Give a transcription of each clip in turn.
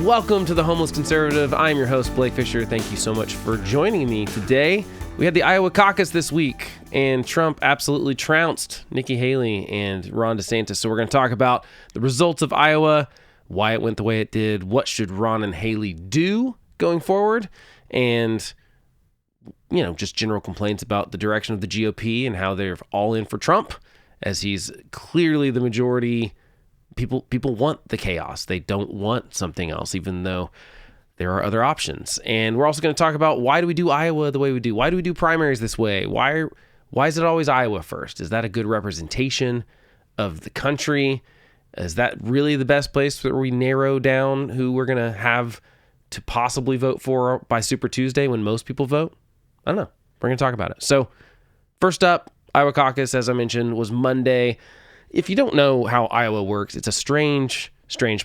Welcome to the Homeless Conservative. I'm your host, Blake Fisher. Thank you so much for joining me today. We had the Iowa Caucus this week, and Trump absolutely trounced Nikki Haley and Ron DeSantis. So we're going to talk about the results of Iowa, why it went the way it did, what should Ron and Haley do going forward, and just general complaints about the direction of the GOP and how they're all in for Trump, as he's clearly the majority. People want the chaos. They don't want something else, even though there are other options. And we're also going to talk about, why do we do Iowa the way we do? Why do we do primaries this way? Why is it always Iowa first? Is that a good representation of the country? Is that really the best place where we narrow down who we're going to have to possibly vote for by Super Tuesday when most people vote? I don't know. We're going to talk about it. So first up, Iowa Caucus, as I mentioned, was Monday. If you don't know how Iowa works, it's a strange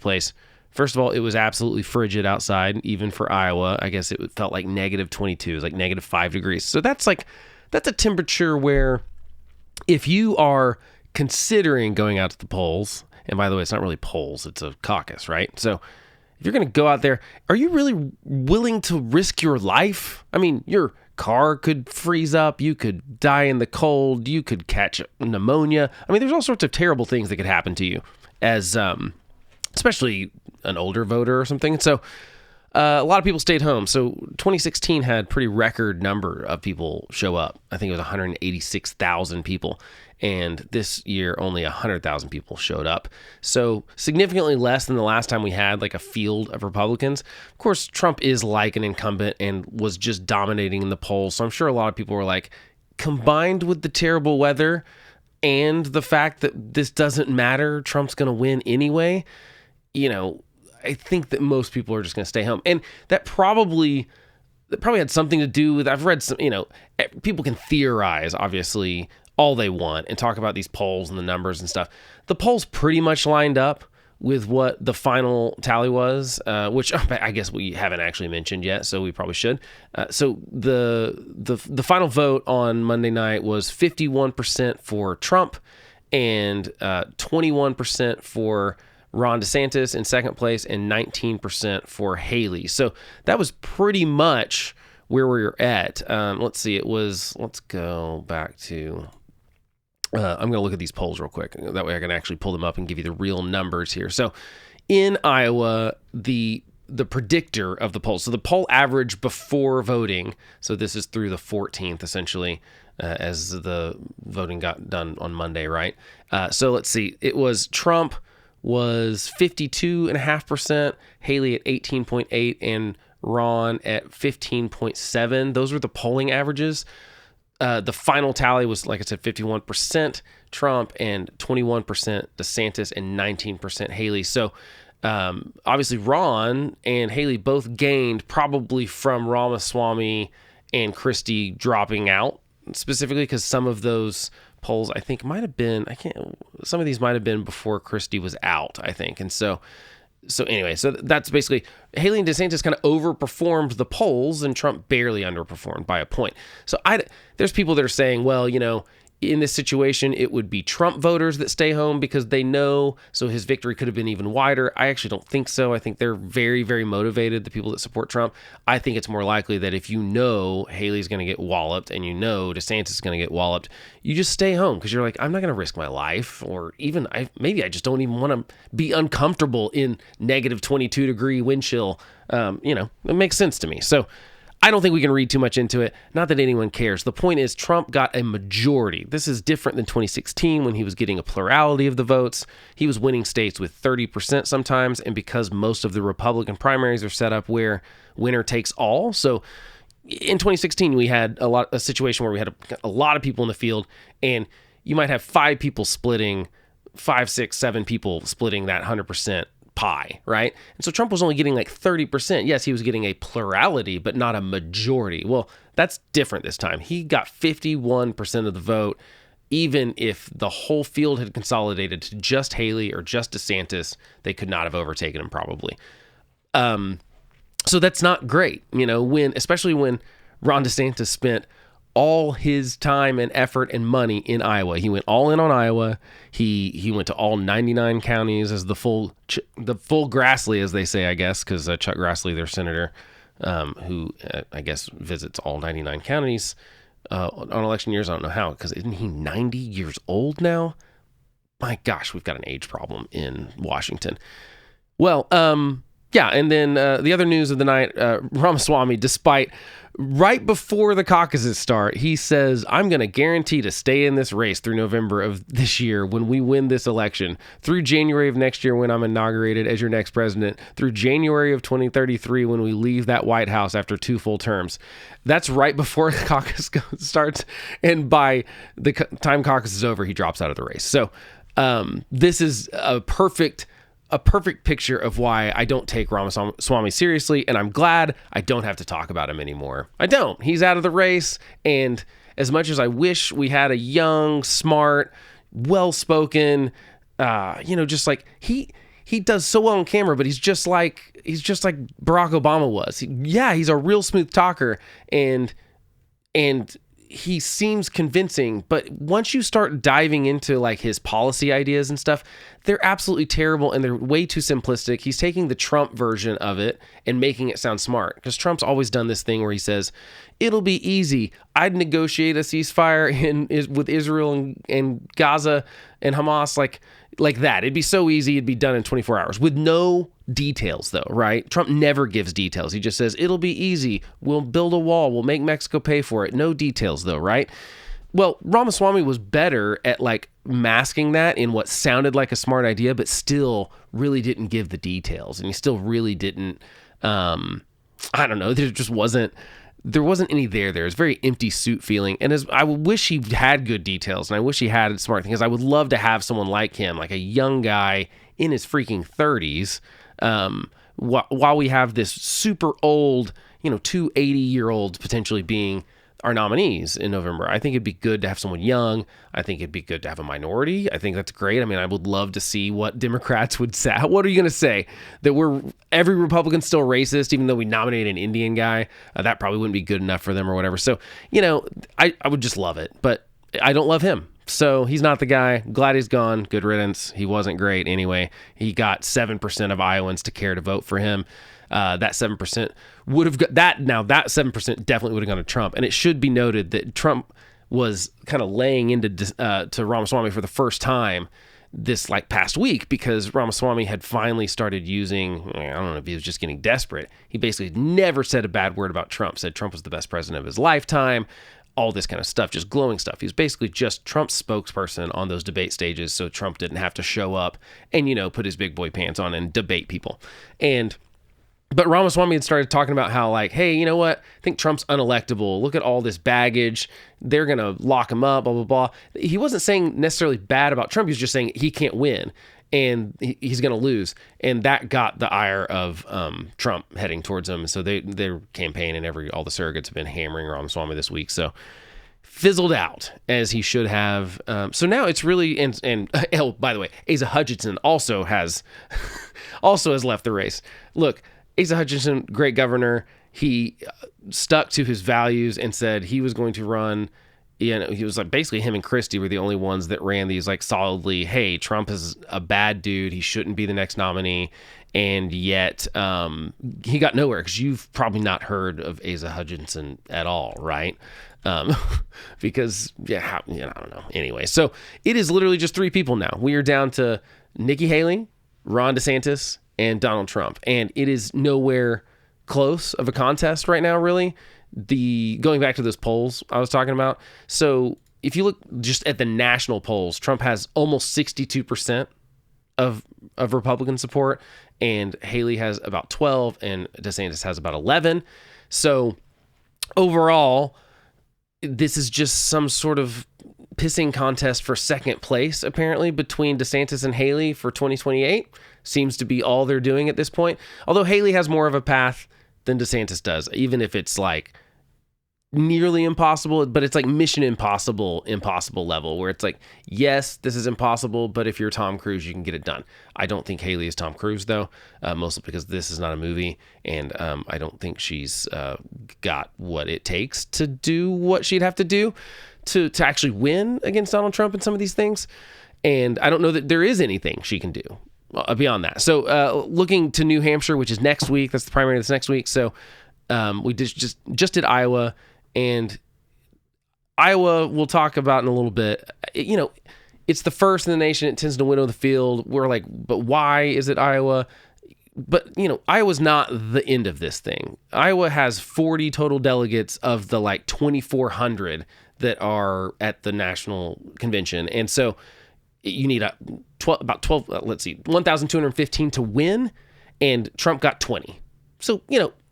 place. First of all, it was absolutely frigid outside, even for Iowa. I guess it felt like negative 22, it was like negative 5 degrees. So that's a temperature where if you are considering going out to the polls, and by the way, it's not really polls, it's a caucus, right? So if you're going to go out there, are you really willing to risk your life? I mean, your car could freeze up, you could die in the cold, you could catch pneumonia. I mean, there's all sorts of terrible things that could happen to you as especially an older voter or something. So a lot of people stayed home. So 2016 had pretty record number of people show up. I think it was 186,000 people. And this year, only 100,000 people showed up. So significantly less than the last time we had like a field of Republicans. Of course, Trump is like an incumbent and was just dominating in the polls. So I'm sure a lot of people were like, combined with the terrible weather and the fact that this doesn't matter, Trump's going to win anyway, I think that most people are just going to stay home. And that probably had something to do with, I've read some, people can theorize, obviously, all they want and talk about these polls and the numbers and stuff. The polls pretty much lined up with what the final tally was, which I guess we haven't actually mentioned yet, so we probably should. So the final vote on Monday night was 51% for Trump and 21% for Ron DeSantis in second place and 19% for Haley. So that was pretty much where we were at. Let's go back to... I'm going to look at these polls real quick. That way I can actually pull them up and give you the real numbers here. So in Iowa, the predictor of the polls, so the poll average before voting, so this is through the 14th, essentially, as the voting got done on Monday, right? So let's see. It was Trump was 52.5%, Haley at 18.8%, and Ron at 15.7%. Those were the polling averages. The final tally was, like I said, 51% Trump and 21% DeSantis and 19% Haley. So obviously Ron and Haley both gained, probably from Ramaswamy and Christie dropping out, specifically because some of those polls I think might have been, some of these might have been before Christie was out, I think. And so anyway, so that's basically Haley and DeSantis kind of overperformed the polls and Trump barely underperformed by a point. So there's people that are saying, well, in this situation, it would be Trump voters that stay home because they know, so his victory could have been even wider. I actually don't think so. I think they're very, very motivated, the people that support Trump. I think it's more likely that if Haley's going to get walloped and DeSantis is going to get walloped, you just stay home because you're like, I'm not going to risk my life, or even maybe I just don't even want to be uncomfortable in negative 22 degree wind chill. It makes sense to me. So I don't think we can read too much into it. Not that anyone cares. The point is Trump got a majority. This is different than 2016 when he was getting a plurality of the votes. He was winning states with 30% sometimes, and because most of the Republican primaries are set up where winner takes all. So in 2016, we had a situation where we had a lot of people in the field, and you might have 5 people splitting, 5, 6, 7 people splitting that 100% pie, right? And so Trump was only getting like 30%. Yes, he was getting a plurality, but not a majority. Well, that's different this time. He got 51% of the vote, even if the whole field had consolidated to just Haley or just DeSantis, they could not have overtaken him probably. So that's not great, especially when Ron DeSantis spent all his time and effort and money in Iowa. He went all in on Iowa. He went to all 99 counties as the full Grassley, as they say, I guess, because Chuck Grassley, their senator, who I guess visits all 99 counties on election years. I don't know how, because isn't he 90 years old now? My gosh, we've got an age problem in Washington. Well, yeah, and then the other news of the night, Ramaswamy, despite right before the caucuses start, he says, I'm going to guarantee to stay in this race through November of this year when we win this election, through January of next year when I'm inaugurated as your next president, through January of 2033 when we leave that White House after 2 full terms. That's right before the caucus starts, and by the time caucus is over, he drops out of the race. So this is a perfect picture of why I don't take Ramaswamy seriously, and I'm glad I don't have to talk about him anymore. I don't. He's out of the race, and as much as I wish we had a young, smart, well-spoken, just like he does so well on camera, but he's just like Barack Obama was. He's a real smooth talker, and he seems convincing, but once you start diving into like his policy ideas and stuff, they're absolutely terrible and they're way too simplistic. He's taking the Trump version of it and making it sound smart, because Trump's always done this thing where he says, it'll be easy. I'd negotiate a ceasefire with Israel and Gaza and Hamas like that. It'd be so easy. It'd be done in 24 hours with no details, though, right? Trump never gives details. He just says, it'll be easy. We'll build a wall. We'll make Mexico pay for it. No details, though, right? Well, Ramaswamy was better at like masking that in what sounded like a smart idea, but still really didn't give the details. And he still really didn't, I don't know, there wasn't any there. There was very empty suit feeling. And I wish he had good details, and I wish he had smart things. I would love to have someone like him, like a young guy in his freaking 30s, while we have this super old, 2 80-year-olds potentially being our nominees in November. I think it'd be good to have someone young. I think it'd be good to have a minority. I think that's great. I mean, I would love to see what Democrats would say. What are you going to say? That every Republican's still racist, even though we nominate an Indian guy? That probably wouldn't be good enough for them or whatever. So, I would just love it, but I don't love him. So he's not the guy. Glad he's gone. Good riddance. He wasn't great anyway. He got 7% of Iowans to care to vote for him. That 7% would have got that. Now that 7% definitely would have gone to Trump. And it should be noted that Trump was kind of laying into to Ramaswamy for the first time this past week, because Ramaswamy had finally started using, I don't know if he was just getting desperate. He basically never said a bad word about Trump, said Trump was the best president of his lifetime, all this kind of stuff, just glowing stuff. He was basically just Trump's spokesperson on those debate stages, so Trump didn't have to show up and, put his big boy pants on and debate people. But Ramaswamy had started talking about how, hey, you know what? I think Trump's unelectable. Look at all this baggage. They're going to lock him up, blah, blah, blah. He wasn't saying necessarily bad about Trump. He was just saying he can't win and he's going to lose. And that got the ire of Trump heading towards him. So their campaign and all the surrogates have been hammering Ramaswamy this week. So fizzled out as he should have. So now it's really, and by the way, Asa Hutchinson also has left the race. Look, Asa Hutchinson, great governor. He stuck to his values and said he was going to run. He was basically him and Christie were the only ones that ran these solidly, hey, Trump is a bad dude. He shouldn't be the next nominee. And yet he got nowhere, because you've probably not heard of Asa Hutchinson at all, right? Because, I don't know. Anyway, so it is literally just 3 people now. We are down to Nikki Haley, Ron DeSantis, and Donald Trump. And it is nowhere close of a contest right now, really. Going back to those polls I was talking about. So if you look just at the national polls, Trump has almost 62% of Republican support, and Haley has about 12, and DeSantis has about 11. So overall, this is just some sort of pissing contest for second place, apparently, between DeSantis and Haley for 2028. Seems to be all they're doing at this point. Although Haley has more of a path than DeSantis does, even if it's nearly impossible, but it's like mission impossible level, where it's like, yes, this is impossible, but if you're Tom Cruise, you can get it done. I don't think Haley is Tom Cruise, though, mostly because this is not a movie, and I don't think she's got what it takes to do what she'd have to do to actually win against Donald Trump in some of these things. And I don't know that there is anything she can do beyond that. So looking to New Hampshire, which is next week, that's the primary that's next week. So we just did Iowa. And Iowa, we'll talk about in a little bit. It's the first in the nation. It tends to winnow the field. We're like, but why is it Iowa? But, Iowa's not the end of this thing. Iowa has 40 total delegates of the 2,400 that are at the national convention. And so you need about 1,215 to win, and Trump got 20. So,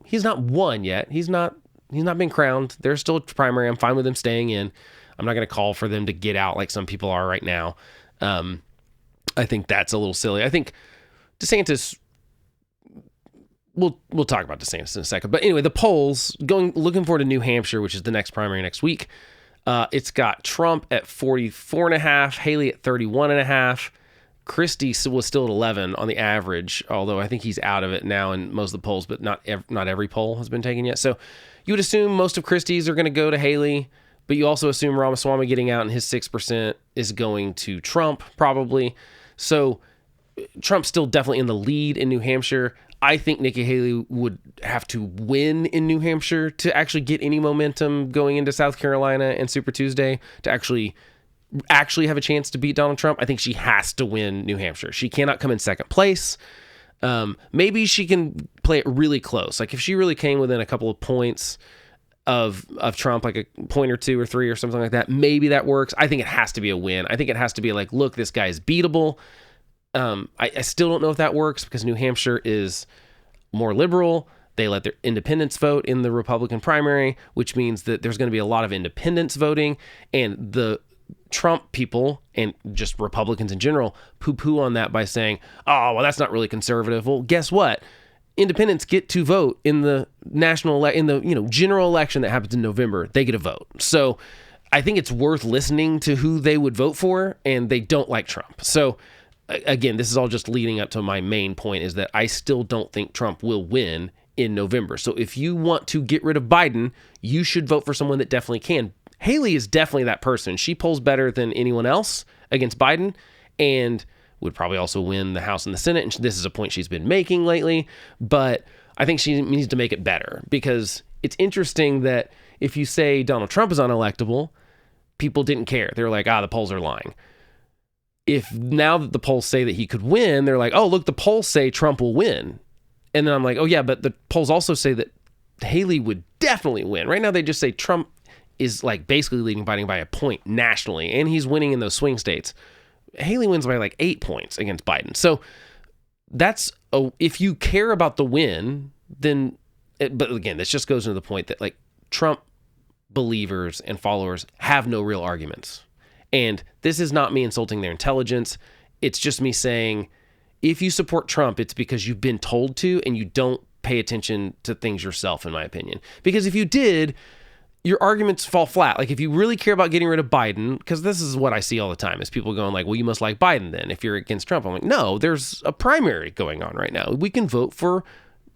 he's not won yet. He's not been crowned. There's still a primary. I'm fine with them staying in. I'm not going to call for them to get out like some people are right now. I think that's a little silly. I think DeSantis, we'll talk about DeSantis in a second. But anyway, the polls, looking forward to New Hampshire, which is the next primary next week. It's got Trump at 44.5, Haley at 31.5. Christie was still at 11 on the average, although I think he's out of it now in most of the polls, but not every poll has been taken yet. So you would assume most of Christie's are going to go to Haley, but you also assume Ramaswamy getting out and his 6% is going to Trump probably. So Trump's still definitely in the lead in New Hampshire. I think Nikki Haley would have to win in New Hampshire to actually get any momentum going into South Carolina and Super Tuesday to actually have a chance to beat Donald Trump. I think she has to win New Hampshire. She cannot come in second place. Maybe she can play it really close. Like if she really came within a couple of points of Trump, like a point or two or three or something like that, maybe that works. I think it has to be a win. I think it has to be like, look, this guy is beatable. I still don't know if that works because New Hampshire is more liberal. They let their independents vote in the Republican primary, which means that there's going to be a lot of independents voting, and the Trump people and just Republicans in general poo-poo on that by saying, oh, well, that's not really conservative. Well, guess what? Independents get to vote in the general election that happens in November. They get a vote. So I think it's worth listening to who they would vote for, and they don't like Trump. So again, this is all just leading up to my main point, is that I still don't think Trump will win in November. So if you want to get rid of Biden, you should vote for someone that definitely can. Haley is definitely that person. She polls better than anyone else against Biden and would probably also win the House and the Senate. And this is a point she's been making lately, but I think she needs to make it better, because it's interesting that if you say Donald Trump is unelectable, people didn't care. They were like, the polls are lying. If now that the polls say that he could win, they're like, oh, look, the polls say Trump will win. And then I'm like, oh yeah, but the polls also say that Haley would definitely win. Right now they just say Trump is like basically leading Biden by a point nationally, and he's winning in those swing states. Haley wins by like 8 points against Biden. So if you care about the win, then, but again, this just goes into the point that like Trump believers and followers have no real arguments. And this is not me insulting their intelligence. It's just me saying, if you support Trump, it's because you've been told to, and you don't pay attention to things yourself, in my opinion. Because if you did, your arguments fall flat. Like if you really care about getting rid of Biden, because this is what I see all the time, is people going like, well, you must like Biden then if you're against Trump. I'm like, no, there's a primary going on right now. We can vote for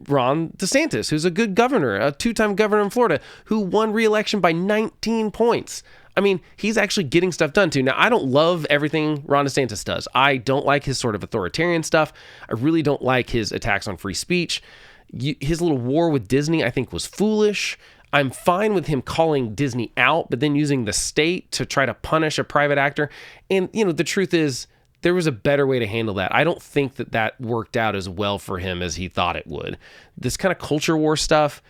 Ron DeSantis, who's a good governor, a two-time governor in Florida, who won re-election by 19 points. I mean, he's actually getting stuff done too. Now, I don't love everything Ron DeSantis does. I don't like his sort of authoritarian stuff. I really don't like his attacks on free speech. His little war with Disney, I think, was foolish. I'm fine with him calling Disney out, but then using the state to try to punish a private actor. And, the truth is, there was a better way to handle that. I don't think that worked out as well for him as he thought it would. This kind of culture war stuff,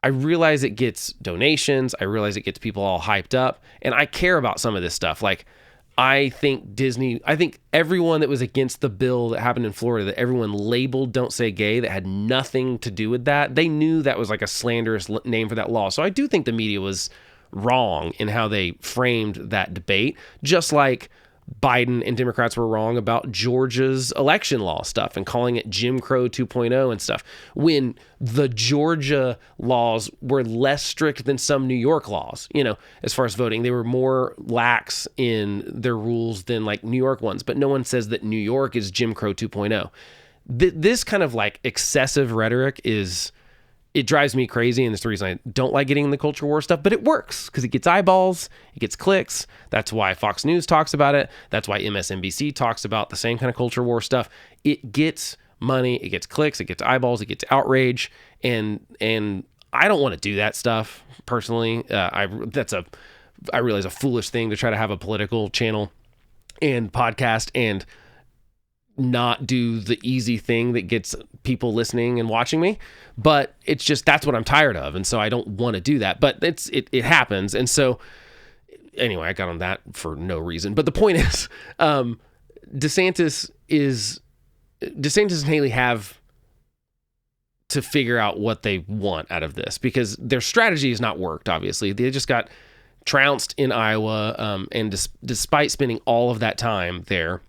I realize it gets donations. I realize it gets people all hyped up. And I care about some of this stuff. Like, I think everyone that was against the bill that happened in Florida, that everyone labeled Don't Say Gay, that had nothing to do with that, they knew that was like a slanderous name for that law. So I do think the media was wrong in how they framed that debate. Just like Biden and Democrats were wrong about Georgia's election law stuff and calling it Jim Crow 2.0 and stuff, when the Georgia laws were less strict than some New York laws, as far as voting. They were more lax in their rules than like New York ones, but no one says that New York is Jim Crow 2.0. This kind of like excessive rhetoric it drives me crazy, and it's the reason I don't like getting in the culture war stuff, but it works because it gets eyeballs, it gets clicks. That's why Fox News talks about it. That's why MSNBC talks about the same kind of culture war stuff. It gets money, it gets clicks, it gets eyeballs, it gets outrage, and I don't want to do that stuff personally. I realize a foolish thing to try to have a political channel and podcast and not do the easy thing that gets people listening and watching me, but it's just, that's what I'm tired of. And so I don't want to do that, but it happens. And so anyway, I got on that for no reason, but the point is, DeSantis and Haley have to figure out what they want out of this, because their strategy has not worked. Obviously, they just got trounced in Iowa. And despite spending all of that time there,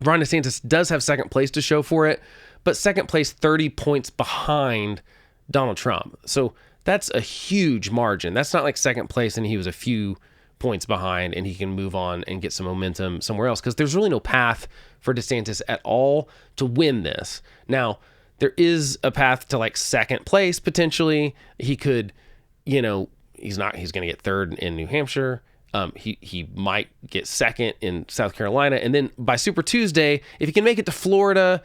Ron DeSantis does have second place to show for it, but second place 30 points behind Donald Trump. So that's a huge margin. That's not like second place and he was a few points behind and he can move on and get some momentum somewhere else, because there's really no path for DeSantis at all to win this. Now, there is a path to like second place potentially. He could, he's going to get third in New Hampshire. He might get second in South Carolina. And then by Super Tuesday, if he can make it to Florida,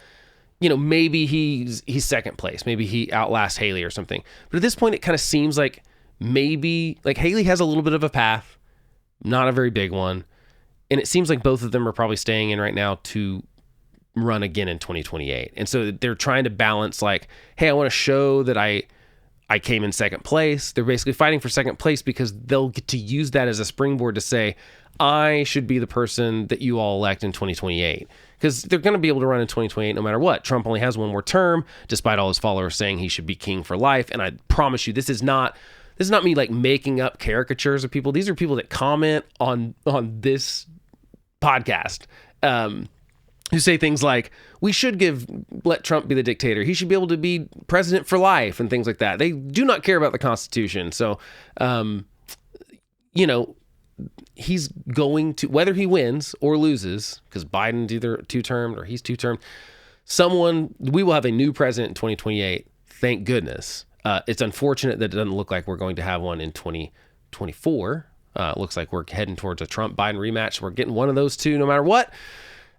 maybe he's second place. Maybe he outlasts Haley or something. But at this point, it kind of seems like maybe like Haley has a little bit of a path, not a very big one. And it seems like both of them are probably staying in right now to run again in 2028. And so they're trying to balance like, hey, I want to show that I came in second place. They're basically fighting for second place because they'll get to use that as a springboard to say, I should be the person that you all elect in 2028. Because they're going to be able to run in 2028 no matter what. Trump only has one more term, despite all his followers saying he should be king for life. And I promise you, this is not me like making up caricatures of people. These are people that comment on this podcast, who say things like, we should let Trump be the dictator. He should be able to be president for life and things like that. They do not care about the Constitution. So, he's going to, whether he wins or loses, because Biden's either two-termed or he's two-termed, we will have a new president in 2028. Thank goodness. It's unfortunate that it doesn't look like we're going to have one in 2024. It looks like we're heading towards a Trump-Biden rematch. We're getting one of those two no matter what.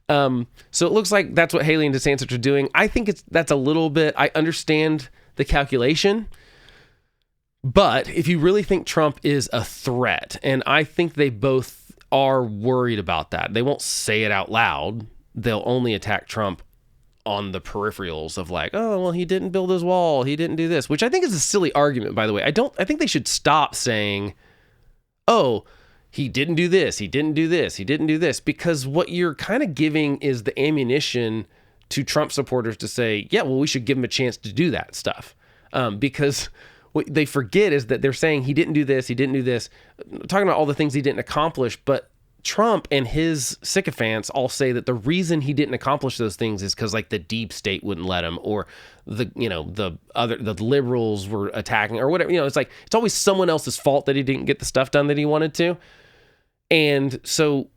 So it looks like that's what Haley and DeSantis are doing. I think that's a little bit, I understand the calculation, but if you really think Trump is a threat, and I think they both are worried about that, they won't say it out loud. They'll only attack Trump on the peripherals of like, oh, well, he didn't build his wall. He didn't do this, which I think is a silly argument, by the way. I think they should stop saying, oh, he didn't do this, he didn't do this, he didn't do this, because what you're kind of giving is the ammunition to Trump supporters to say, yeah, well, we should give him a chance to do that stuff. Because what they forget is that they're saying he didn't do this, talking about all the things he didn't accomplish, but Trump and his sycophants all say that the reason he didn't accomplish those things is because like the deep state wouldn't let him, or the liberals were attacking or whatever. It's like, it's always someone else's fault that he didn't get the stuff done that he wanted to. And so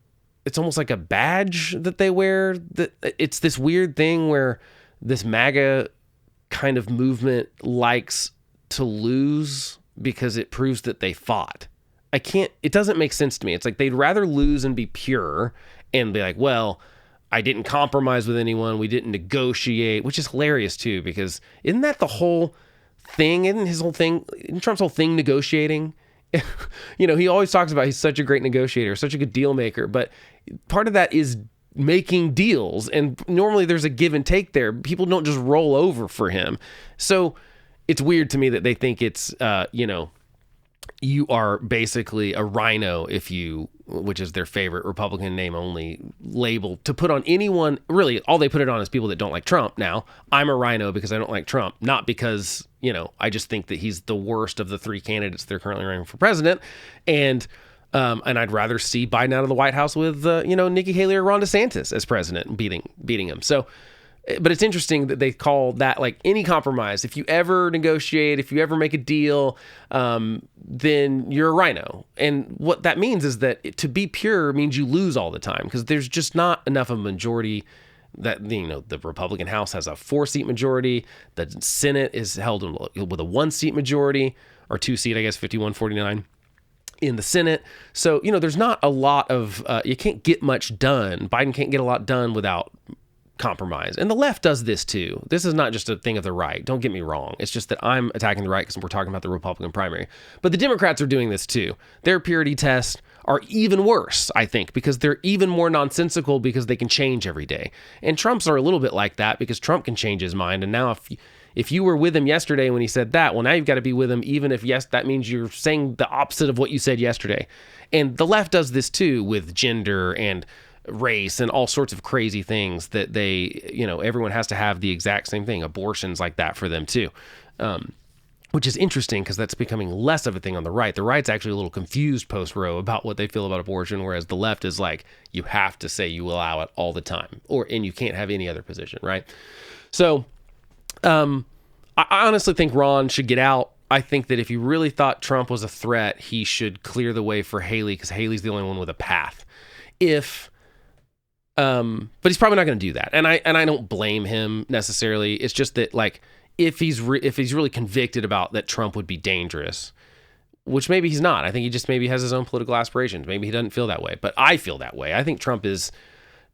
it's almost like a badge that they wear. That it's this weird thing where this MAGA kind of movement likes to lose because it proves that they fought. It doesn't make sense to me. It's like they'd rather lose and be pure and be like, well, I didn't compromise with anyone. We didn't negotiate, which is hilarious too, because isn't that the whole thing? Isn't Trump's whole thing negotiating? He always talks about he's such a great negotiator, such a good deal maker, but part of that is making deals. And normally there's a give and take there. People don't just roll over for him. So it's weird to me that they think it's, you are basically a rhino which is their favorite Republican name only label to put on anyone. Really, all they put it on is people that don't like Trump. Now, I'm a rhino because I don't like Trump, not because, I just think that he's the worst of the three candidates that are currently running for president. And And I'd rather see Biden out of the White House with, Nikki Haley or Ron DeSantis as president and beating him. So, but it's interesting that they call that like any compromise. If you ever negotiate, if you ever make a deal, then you're a rhino. And what that means is that to be pure means you lose all the time because there's just not enough of a majority. That the Republican House has a 4-seat majority. The Senate is held with a 1-seat majority or 2-seat, I guess, 51-49 in the Senate. So, there's not a lot of, you can't get much done. Biden can't get a lot done without compromise. And the left does this too. This is not just a thing of the right. Don't get me wrong. It's just that I'm attacking the right because we're talking about the Republican primary. But the Democrats are doing this too. Their purity tests are even worse, I think, because they're even more nonsensical because they can change every day. And Trump's are a little bit like that because Trump can change his mind. And now if you were with him yesterday when he said that, well, now you've got to be with him even if, yes, that means you're saying the opposite of what you said yesterday. And the left does this too with gender and race and all sorts of crazy things that they, everyone has to have the exact same thing. Abortions like that for them too. Which is interesting because that's becoming less of a thing on the right. The right's actually a little confused post-Roe about what they feel about abortion, whereas the left is like, you have to say you allow it all the time, and you can't have any other position, right? So I honestly think Ron should get out. I think that if he really thought Trump was a threat, he should clear the way for Haley because Haley's the only one with a path. But he's probably not going to do that, and I don't blame him necessarily. It's just that like if he's really convicted about that Trump would be dangerous, which maybe he's not. I think he just maybe has his own political aspirations. Maybe he doesn't feel that way, but I feel that way. I think Trump is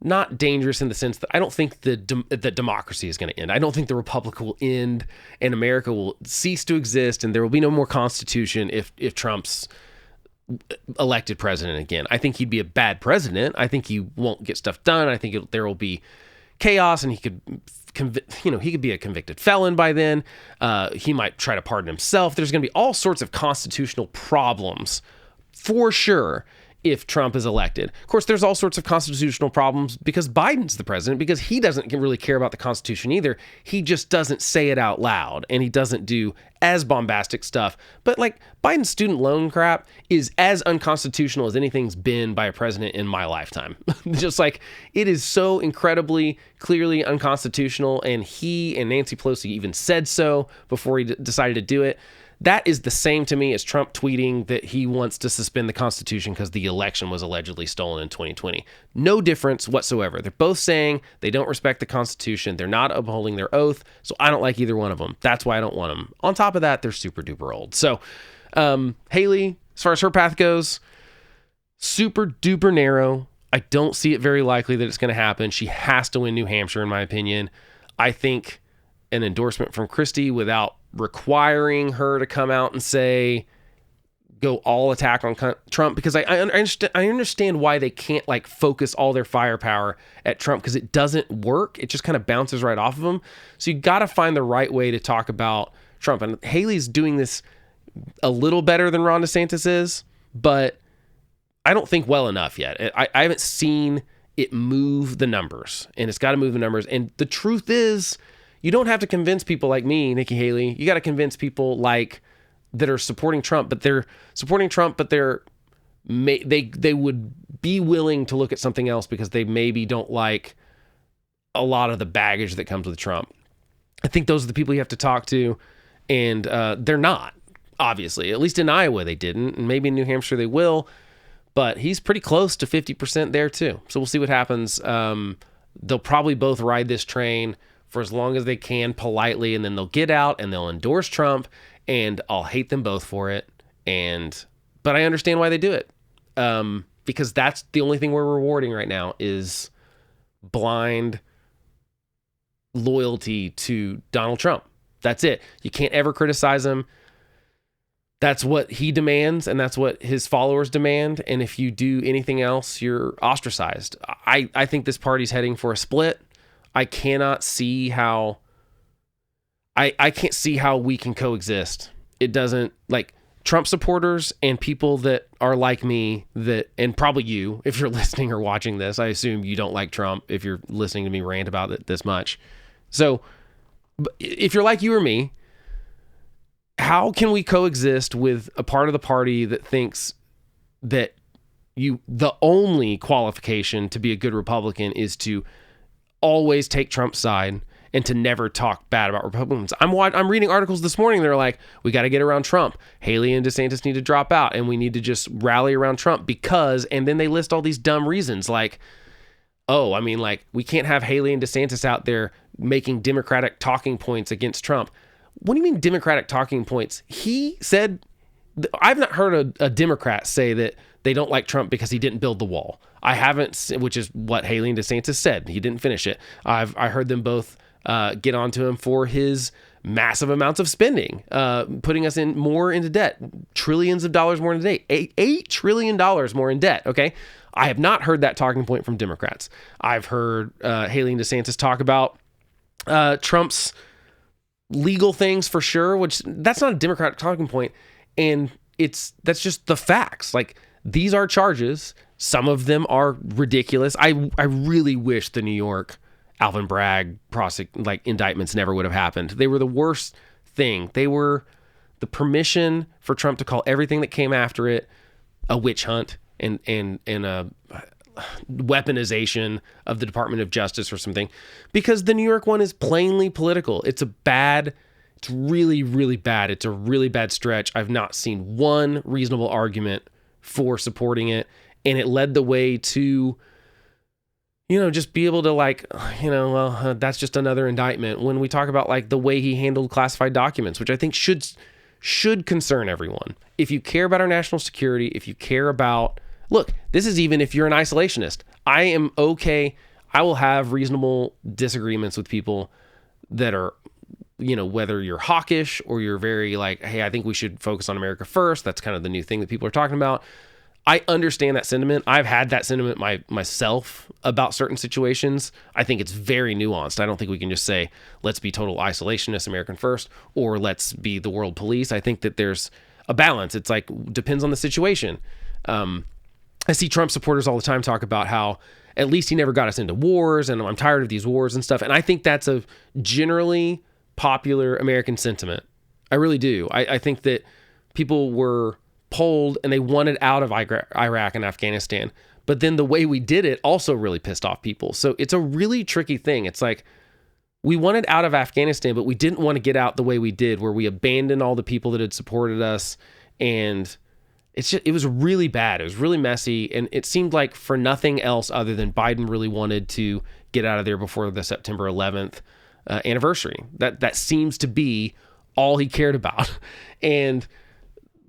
not dangerous in the sense that I don't think the democracy is going to end. I don't think the republic will end and America will cease to exist and there will be no more constitution if Trump's elected president again. I think he'd be a bad president. I think he won't get stuff done. I think there will be chaos and he could be a convicted felon by then. He might try to pardon himself. There's going to be all sorts of constitutional problems for sure if Trump is elected. Of course, there's all sorts of constitutional problems because Biden's the president, because he doesn't really care about the Constitution either. He just doesn't say it out loud and he doesn't do as bombastic stuff. But like Biden's student loan crap is as unconstitutional as anything's been by a president in my lifetime. Just like it is so incredibly clearly unconstitutional, and he and Nancy Pelosi even said so before he decided to do it. That is the same to me as Trump tweeting that he wants to suspend the Constitution because the election was allegedly stolen in 2020. No difference whatsoever. They're both saying they don't respect the Constitution. They're not upholding their oath. So I don't like either one of them. That's why I don't want them. On top of that, they're super duper old. So Haley, as far as her path goes, super duper narrow. I don't see it very likely that it's going to happen. She has to win New Hampshire, in my opinion. I think an endorsement from Christie without requiring her to come out and say, go all attack on Trump, because I understand why they can't like focus all their firepower at Trump, because it doesn't work. It just kind of bounces right off of them. So you got to find the right way to talk about Trump. And Haley's doing this a little better than Ron DeSantis is, but I don't think well enough yet. I haven't seen it move the numbers, and it's got to move the numbers. And the truth is, you don't have to convince people like me, Nikki Haley. You got to convince people like that are supporting Trump, but they're supporting Trump, but they would be willing to look at something else because they maybe don't like a lot of the baggage that comes with Trump. I think those are the people you have to talk to, and they're not, obviously. At least in Iowa they didn't, and maybe in New Hampshire they will, but he's pretty close to 50% there too. So we'll see what happens. They'll probably both ride this train for as long as they can politely, and then they'll get out and they'll endorse Trump, and I'll hate them both for it. But I understand why they do it. Because that's the only thing we're rewarding right now is blind loyalty to Donald Trump. That's it. You can't ever criticize him. That's what he demands, and that's what his followers demand. And if you do anything else, you're ostracized. I think this party's heading for a split. I cannot see how I can't see how we can coexist. It doesn't, like, Trump supporters and people that are like me, that, and probably you, if you're listening or watching this, I assume you don't like Trump if you're listening to me rant about it this much. So if you're like you or me, how can we coexist with a part of the party that thinks that the only qualification to be a good Republican is to always take Trump's side and to never talk bad about Republicans. I'm reading articles this morning. They're like, we got to get around Trump. Haley and DeSantis need to drop out, and we need to just rally around Trump because, and then they list all these dumb reasons like, oh, I mean, like, we can't have Haley and DeSantis out there making Democratic talking points against Trump. What do you mean Democratic talking points? He said, I've not heard a Democrat say that they don't like Trump because he didn't build the wall. I haven't, which is what Haley and DeSantis said. He didn't finish it. I heard them both get onto him for his massive amounts of spending, putting us more into debt, trillions of dollars more into debt, $8 trillion more in debt. Okay. I have not heard that talking point from Democrats. I've heard Haley and DeSantis talk about Trump's legal things for sure, which that's not a Democratic talking point. And that's just the facts. Like, these are charges. Some of them are ridiculous. I really wish the New York Alvin Bragg indictments never would have happened. They were the worst thing. They were the permission for Trump to call everything that came after it a witch hunt and a weaponization of the Department of Justice or something, because the New York one is plainly political. It's really, really bad. It's a really bad stretch. I've not seen one reasonable argument for supporting it. And it led the way to, just be able to that's just another indictment. When we talk about the way he handled classified documents, which I think should concern everyone. If you care about our national security, if you care about, look, this is even if you're an isolationist. I am okay. I will have reasonable disagreements with people that are, whether you're hawkish or you're very hey, I think we should focus on America first. That's kind of the new thing that people are talking about. I understand that sentiment. I've had that sentiment myself about certain situations. I think it's very nuanced. I don't think we can just say, let's be total isolationists, American first, or let's be the world police. I think that there's a balance. It's depends on the situation. I see Trump supporters all the time talk about how at least he never got us into wars, and I'm tired of these wars and stuff. And I think that's a generally popular American sentiment. I really do. I think that people were polled and they wanted out of Iraq and Afghanistan, but then the way we did it also really pissed off people. So it's a really tricky thing. It's we wanted out of Afghanistan, but we didn't want to get out the way we did, where we abandoned all the people that had supported us. And it was really bad. It was really messy. And it seemed like for nothing else other than Biden really wanted to get out of there before the September 11th anniversary. That seems to be all he cared about. And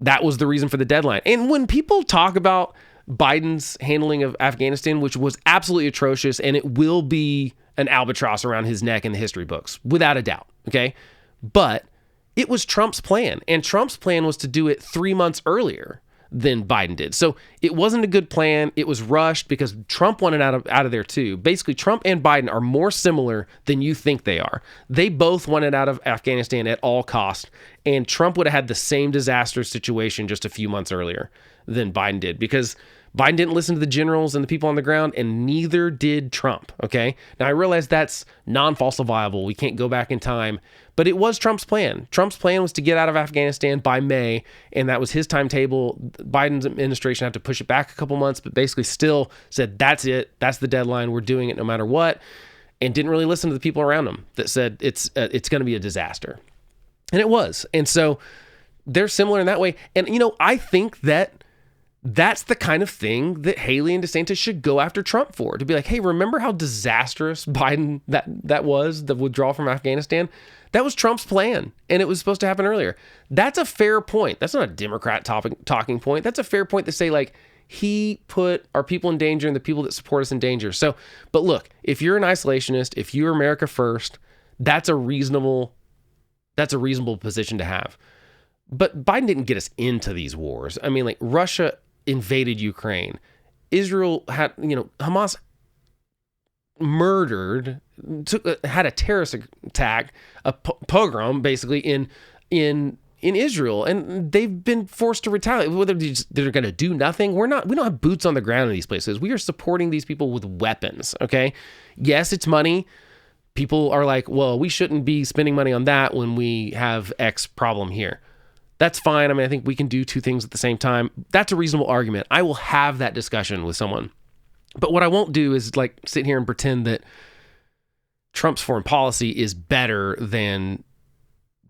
that was the reason for the deadline. And when people talk about Biden's handling of Afghanistan, which was absolutely atrocious, and it will be an albatross around his neck in the history books, without a doubt, okay? But it was Trump's plan, and Trump's plan was to do it 3 months earlier than Biden did. So it wasn't a good plan. It was rushed because Trump wanted out of there too. Basically, Trump and Biden are more similar than you think they are. They both wanted out of Afghanistan at all costs, and Trump would have had the same disaster situation just a few months earlier than Biden did, because Biden didn't listen to the generals and the people on the ground, and neither did Trump, okay? Now, I realize that's non-falsifiable. We can't go back in time, but it was Trump's plan. Trump's plan was to get out of Afghanistan by May, and that was his timetable. Biden's administration had to push it back a couple months, but basically still said, that's it. That's the deadline. We're doing it no matter what, and didn't really listen to the people around him that said it's going to be a disaster. And it was. And so they're similar in that way. And, I think that's the kind of thing that Haley and DeSantis should go after Trump for, to be like, hey, remember how disastrous Biden that was, the withdrawal from Afghanistan? That was Trump's plan, and it was supposed to happen earlier. That's a fair point. That's not a Democrat talking point. That's a fair point to say, he put our people in danger and the people that support us in danger. So, but look, if you're an isolationist, if you're America first, that's a reasonable position to have. But Biden didn't get us into these wars. I mean, Russia invaded Ukraine. Israel had, Hamas had a terrorist attack, a pogrom, basically in Israel, and they've been forced to retaliate. Whether they're going to do nothing, we don't have boots on the ground in these places. We are supporting these people with weapons. Okay, yes, it's money. People are like, well, we shouldn't be spending money on that when we have X problem here. That's fine. I mean, I think we can do two things at the same time. That's a reasonable argument. I will have that discussion with someone. But what I won't do is like sit here and pretend that Trump's foreign policy is better than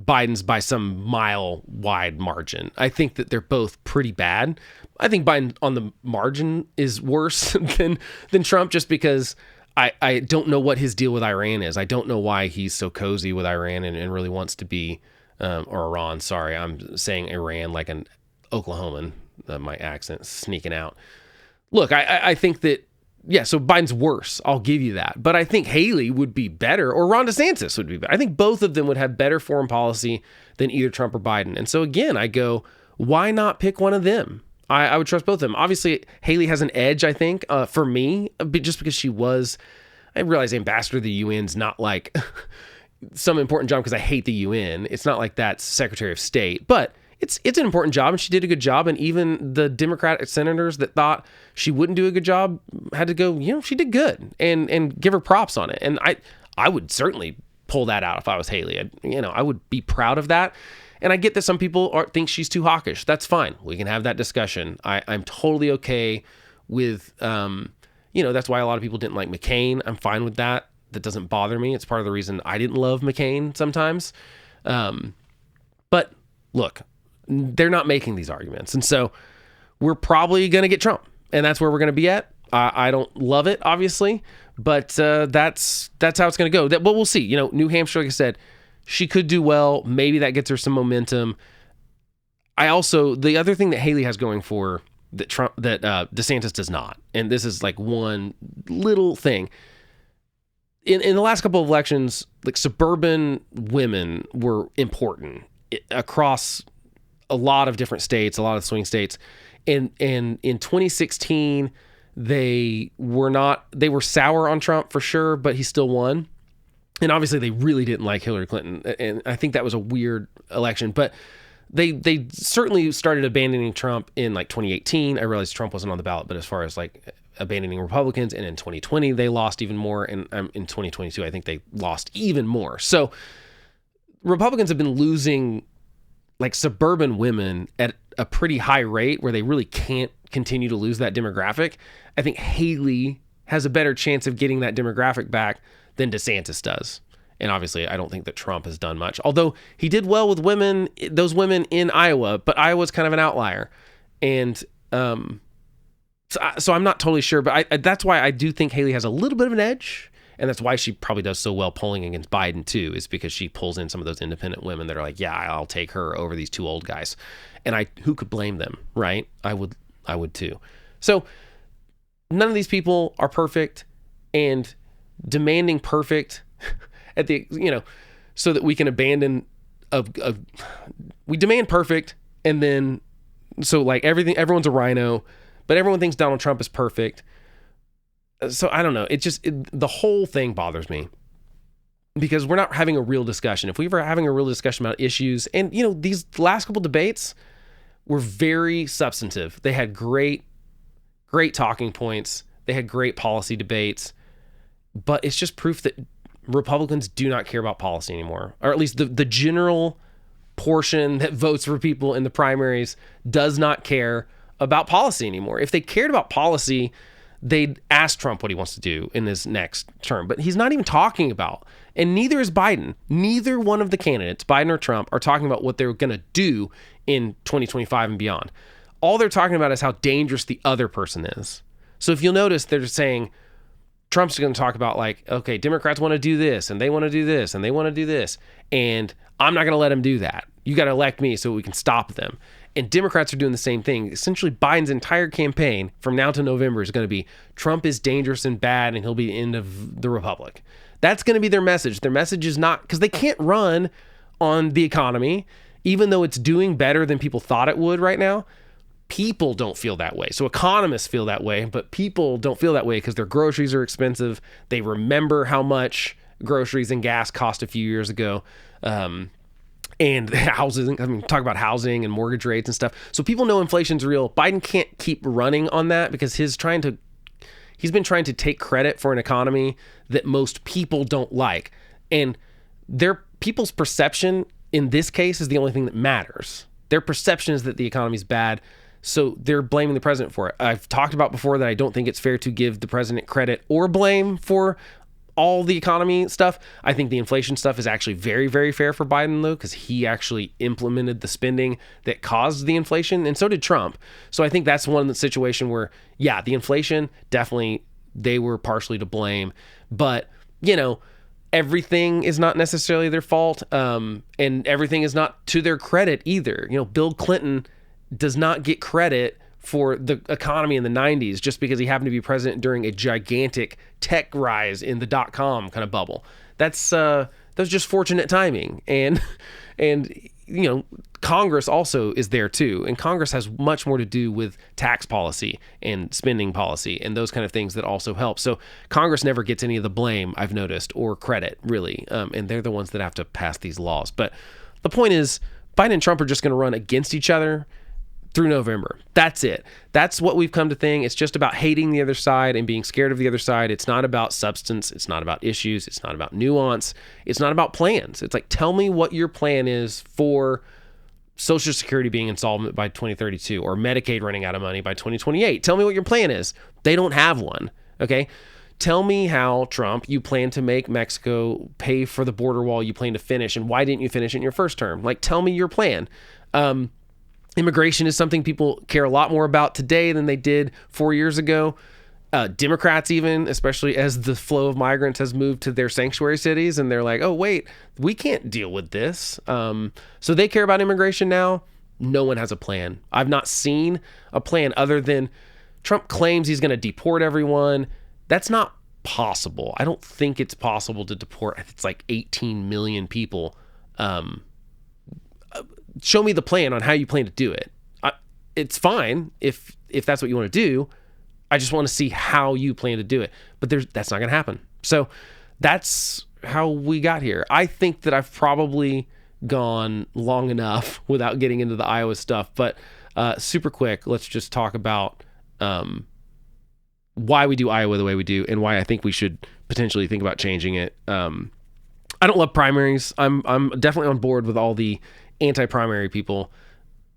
Biden's by some mile-wide margin. I think that they're both pretty bad. I think Biden on the margin is worse than Trump, just because I don't know what his deal with Iran is. I don't know why he's so cozy with Iran and really wants to be, or Iran, sorry. I'm saying Iran like an Oklahoman. My accent's sneaking out. Look, I think that, yeah, so Biden's worse. I'll give you that. But I think Haley would be better, or Ron DeSantis would be better. I think both of them would have better foreign policy than either Trump or Biden. And so again, I go, why not pick one of them? I would trust both of them. Obviously, Haley has an edge, I think, for me, just because she was, I realize ambassador to the UN's not like some important job because I hate the UN. It's not like that's Secretary of State, but it's an important job, and she did a good job. And even the Democratic senators that thought she wouldn't do a good job had to go, she did good, and give her props on it. And I would certainly pull that out if I was Haley. I would be proud of that. And I get that some people think she's too hawkish. That's fine. We can have that discussion. I'm totally okay with, that's why a lot of people didn't like McCain. I'm fine with that. That doesn't bother me. It's part of the reason I didn't love McCain sometimes. But look, they're not making these arguments. And so we're probably going to get Trump. And that's where we're going to be at. I don't love it, obviously. But that's how it's going to go. But we'll see. New Hampshire, like I said, she could do well. Maybe that gets her some momentum. The other thing that Haley has going for that DeSantis does not, and this is like one little thing. In the last couple of elections, like suburban women were important across a lot of different states, a lot of swing states. And in 2016, they were sour on Trump for sure, but he still won. And obviously they really didn't like Hillary Clinton. And I think that was a weird election, but they certainly started abandoning Trump in like 2018. I realized Trump wasn't on the ballot, but as far as like abandoning Republicans, and in 2020, they lost even more. And in 2022, I think they lost even more. So Republicans have been losing like suburban women at a pretty high rate where they really can't continue to lose that demographic. I think Haley has a better chance of getting that demographic back than DeSantis does. And obviously, I don't think that Trump has done much, although he did well with those women in Iowa, but Iowa's kind of an outlier. And so I'm not totally sure, but that's why I do think Haley has a little bit of an edge. And that's why she probably does so well polling against Biden too, is because she pulls in some of those independent women that are like, yeah, I'll take her over these two old guys. And who could blame them, right? I would too. So none of these people are perfect, and demanding perfect at the, so that we can abandon we demand perfect. And then, so like everyone's a rhino, but everyone thinks Donald Trump is perfect. So I don't know. The whole thing bothers me because we're not having a real discussion. If we were having a real discussion about issues, and these last couple debates were very substantive. They had great talking points. They had great policy debates, but it's just proof that Republicans do not care about policy anymore, or at least the general portion that votes for people in the primaries does not care about policy anymore. If they cared about policy, they'd ask Trump what he wants to do in his next term, but he's not even talking about, and neither is Biden. Neither one of the candidates, Biden or Trump, are talking about what they're going to do in 2025 and beyond. All they're talking about is how dangerous the other person is. So if you'll notice, they're saying Trump's going to talk about like, okay, Democrats want to do this, and they want to do this, and they want to do this, and I'm not going to let them do that. You got to elect me so we can stop them. And Democrats are doing the same thing. Essentially, Biden's entire campaign from now to November is going to be Trump is dangerous and bad, and he'll be the end of the republic. That's going to be their message. Their message is not, because they can't run on the economy, even though it's doing better than people thought it would right now. People don't feel that way. So economists feel that way, but people don't feel that way because their groceries are expensive. They remember how much groceries and gas cost a few years ago. And housing, talk about housing and mortgage rates and stuff. So people know inflation's real. Biden can't keep running on that because he's been trying to take credit for an economy that most people don't like. And people's perception in this case is the only thing that matters. Their perception is that the economy's bad, so they're blaming the president for it. I've talked about before that I don't think it's fair to give the president credit or blame for all the economy stuff. I think the inflation stuff is actually very, very fair for Biden, though, because he actually implemented the spending that caused the inflation, and so did Trump. So I think that's one situation where, yeah, the inflation, definitely they were partially to blame. But, everything is not necessarily their fault, and everything is not to their credit either. Bill Clinton does not get credit for the economy in the 90s just because he happened to be president during a gigantic tech rise in the .com kind of bubble. That's just fortunate timing. And Congress also is there too. And Congress has much more to do with tax policy and spending policy and those kind of things that also help. So Congress never gets any of the blame, I've noticed, or credit, really. And they're the ones that have to pass these laws. But the point is, Biden and Trump are just going to run against each other through November. That's it. That's what we've come to think. It's just about hating the other side and being scared of the other side. It's not about substance. It's not about issues. It's not about nuance. It's not about plans. It's like, tell me what your plan is for Social Security being insolvent by 2032 or Medicaid running out of money by 2028. Tell me what your plan is. They don't have one. Okay. Tell me how, Trump, you plan to make Mexico pay for the border wall you plan to finish, and why didn't you finish it in your first term? Like, tell me your plan. Immigration is something people care a lot more about today than they did 4 years ago. Democrats even, especially as the flow of migrants has moved to their sanctuary cities, and they're like, oh, wait, we can't deal with this. So they care about immigration now. No one has a plan. I've not seen a plan other than Trump claims he's going to deport everyone. That's not possible. I don't think it's possible to deport. It's like 18 million people. Show me the plan on how you plan to do it. It's fine if that's what you want to do. I just want to see how you plan to do it. But that's not going to happen. So that's how we got here. I think that I've probably gone long enough without getting into the Iowa stuff. But super quick, let's just talk about why we do Iowa the way we do and why I think we should potentially think about changing it. I don't love primaries. I'm definitely on board with all the anti-primary people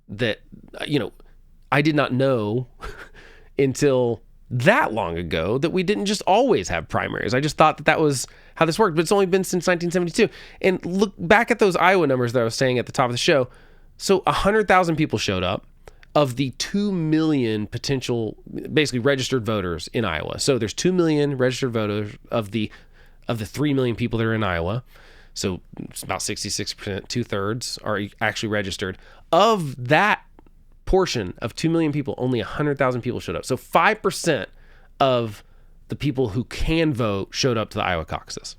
that, I did not know until that long ago that we didn't just always have primaries. I just thought that was how this worked, but it's only been since 1972. And look back at those Iowa numbers that I was saying at the top of the show. So 100,000 people showed up of the 2 million potential, basically registered voters in Iowa. So there's 2 million registered voters of the 3 million people that are in Iowa. So it's about 66%, 2/3 are actually registered. Of that portion of 2 million people, only 100,000 people showed up. So 5% of the people who can vote showed up to the Iowa caucuses.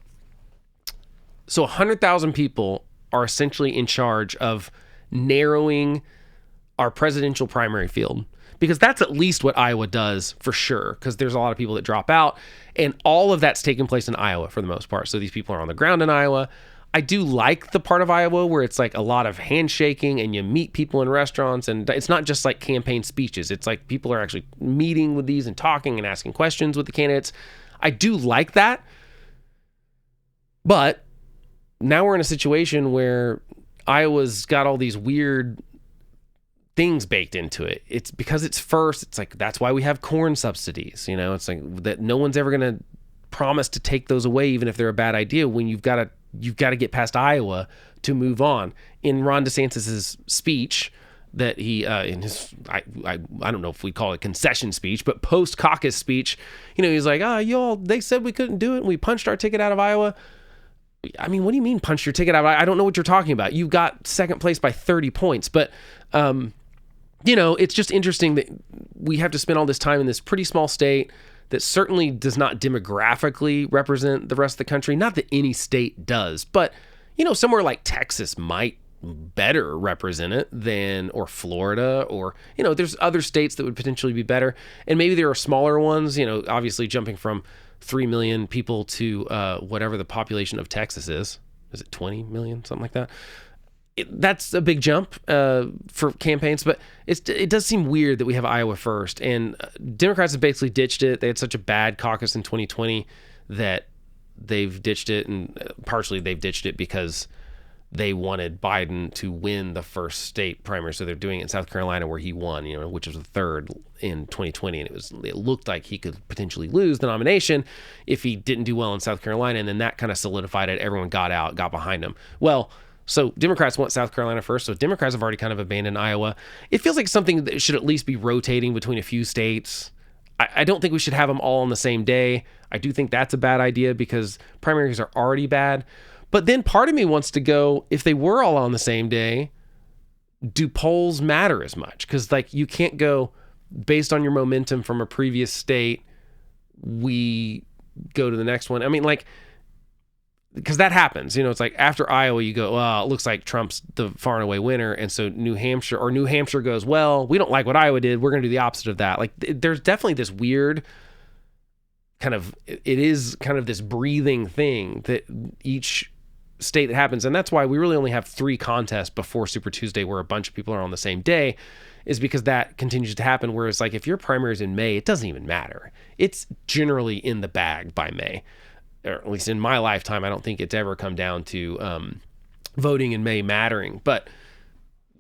So 100,000 people are essentially in charge of narrowing our presidential primary field, because that's at least what Iowa does for sure, because there's a lot of people that drop out, and all of that's taking place in Iowa for the most part. So these people are on the ground in Iowa. I do like the part of Iowa where it's like a lot of handshaking and you meet people in restaurants, and it's not just like campaign speeches. It's like people are actually meeting with these and talking and asking questions with the candidates. I do like that. But now we're in a situation where Iowa's got all these weird things baked into it. It's because it's first. It's like, that's why we have corn subsidies. It's like that no one's ever going to promise to take those away, even if they're a bad idea, when you've got to get past Iowa to move on. In Ron DeSantis's speech that he, in his, I don't know if we call it concession speech, but post caucus speech, he's like, y'all, they said we couldn't do it, and we punched our ticket out of Iowa. I mean, what do you mean punch your ticket out? I don't know what you're talking about. You got second place by 30 points. But, it's just interesting that we have to spend all this time in this pretty small state that certainly does not demographically represent the rest of the country. Not that any state does, but, somewhere like Texas might better represent it than, or Florida, or, there's other states that would potentially be better. And maybe there are smaller ones, obviously jumping from 3 million people to whatever the population of Texas is. Is it 20 million? Something like that. That's a big jump for campaigns, but it does seem weird that we have Iowa first. And Democrats have basically ditched it. They had such a bad caucus in 2020 that they've ditched it, and partially they've ditched it because they wanted Biden to win the first state primary. So they're doing it in South Carolina where he won, which was the third in 2020. And it looked like he could potentially lose the nomination if he didn't do well in South Carolina. And then that kind of solidified it. Everyone got behind him. Well, so Democrats want South Carolina first. So Democrats have already kind of abandoned Iowa. It feels like something that should at least be rotating between a few states. I don't think we should have them all on the same day. I do think that's a bad idea because primaries are already bad. But then part of me wants to go, if they were all on the same day, do polls matter as much? Because you can't go based on your momentum from a previous state, we go to the next one. I mean, because that happens, it's like after Iowa, you go, well, it looks like Trump's the far and away winner. And so New Hampshire goes, well, we don't like what Iowa did. We're going to do the opposite of that. There's definitely this weird it is kind of this breathing thing that each state that happens. And that's why we really only have 3 contests before Super Tuesday where a bunch of people are on the same day, is because that continues to happen. Whereas if your primary is in May, it doesn't even matter. It's generally in the bag by May. Or at least in my lifetime, I don't think it's ever come down to voting in May mattering. But,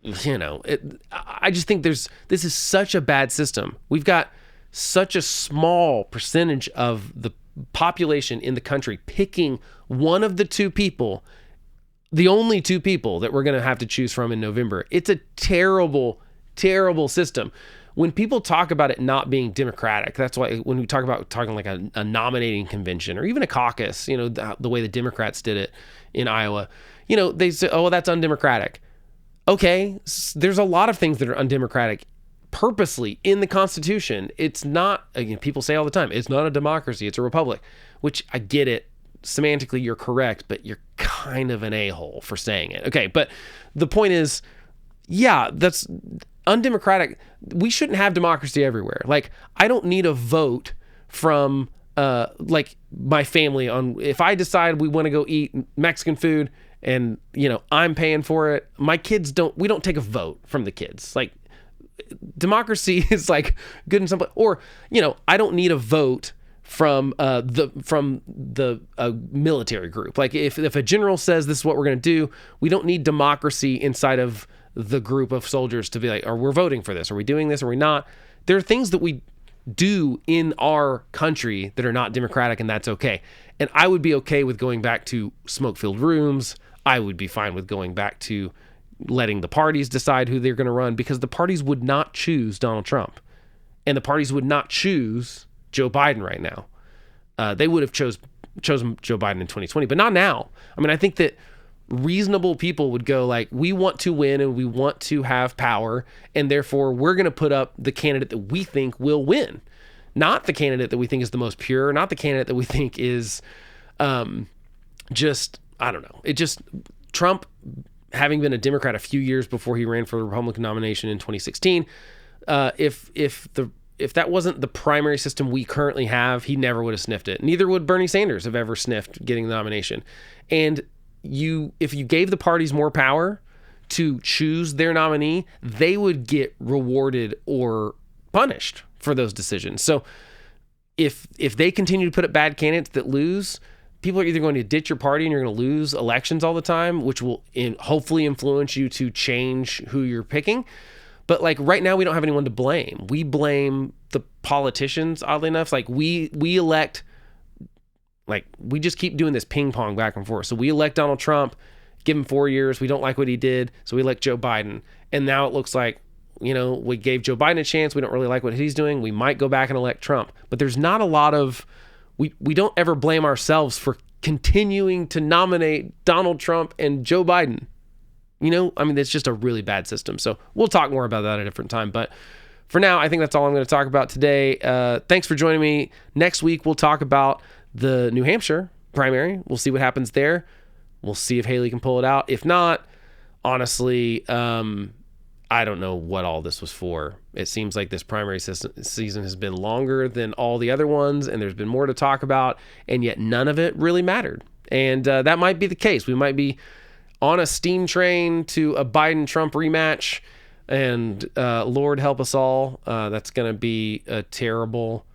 I just think this is such a bad system. We've got such a small percentage of the population in the country picking one of the 2 people, the only 2 people that we're going to have to choose from in November. It's a terrible, terrible system. When people talk about it not being democratic, that's why when we talk about like a nominating convention or even a caucus, the way the Democrats did it in Iowa, they say, oh, well, that's undemocratic. Okay, there's a lot of things that are undemocratic purposely in the Constitution. It's not, people say all the time, it's not a democracy, it's a republic, which I get it. Semantically, you're correct, but you're kind of an a-hole for saying it. Okay, but the point is, yeah, that's undemocratic. We shouldn't have democracy everywhere. I don't need a vote from my family on if I decide we want to go eat Mexican food and I'm paying for it. My kids we don't take a vote from the kids. Democracy is good in some place. Or I don't need a vote from the military group. If a general says this is what we're going to do, we don't need democracy inside of the group of soldiers to be or we're voting for this. Are we doing this? Are we not? There are things that we do in our country that are not democratic, and that's okay. And I would be okay with going back to smoke-filled rooms. I would be fine with going back to letting the parties decide who they're going to run, because the parties would not choose Donald Trump, and the parties would not choose Joe Biden right now. They would have chosen Joe Biden in 2020, but not now. I mean, I think that reasonable people would go we want to win and we want to have power, and therefore we're going to put up the candidate that we think will win, not the candidate that we think is the most pure, not the candidate that we think is just, I don't know. Trump, having been a Democrat a few years before he ran for the Republican nomination in 2016, if that wasn't the primary system we currently have, he never would have sniffed it. Neither would Bernie Sanders have ever sniffed getting the nomination. And if you gave the parties more power to choose their nominee, they would get rewarded or punished for those decisions. So if they continue to put up bad candidates that lose, people are either going to ditch your party and you're going to lose elections all the time, which will hopefully influence you to change who you're picking. But right now, we don't have anyone to blame. We blame the politicians, oddly enough. We elect, we just keep doing this ping pong back and forth. So we elect Donald Trump, give him 4 years. We don't like what he did, so we elect Joe Biden. And now it looks like, we gave Joe Biden a chance. We don't really like what he's doing. We might go back and elect Trump. But there's not a lot of, we don't ever blame ourselves for continuing to nominate Donald Trump and Joe Biden. It's just a really bad system. So we'll talk more about that at a different time. But for now, I think that's all I'm going to talk about today. Thanks for joining me. Next week, we'll talk about the New Hampshire primary. We'll see what happens there. We'll see if Haley can pull it out. If not, honestly, I don't know what all this was for. It seems like this primary season has been longer than all the other ones, and there's been more to talk about, and yet none of it really mattered. And that might be the case. We might be on a steam train to a Biden-Trump rematch, and Lord help us all. That's going to be a terrible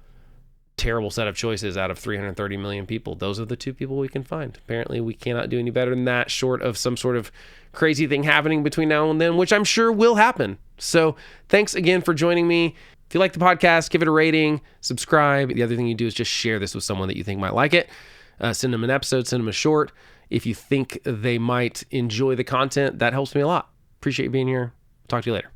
terrible set of choices out of 330 million people. Those are the two people we can find. Apparently, we cannot do any better than that, short of some sort of crazy thing happening between now and then, which I'm sure will happen. So thanks again for joining me. If you like the podcast, give it a rating, subscribe. The other thing you do is just share this with someone that you think might like it. Send them an episode, send them a short. If you think they might enjoy the content, that helps me a lot. Appreciate you being here. Talk to you later.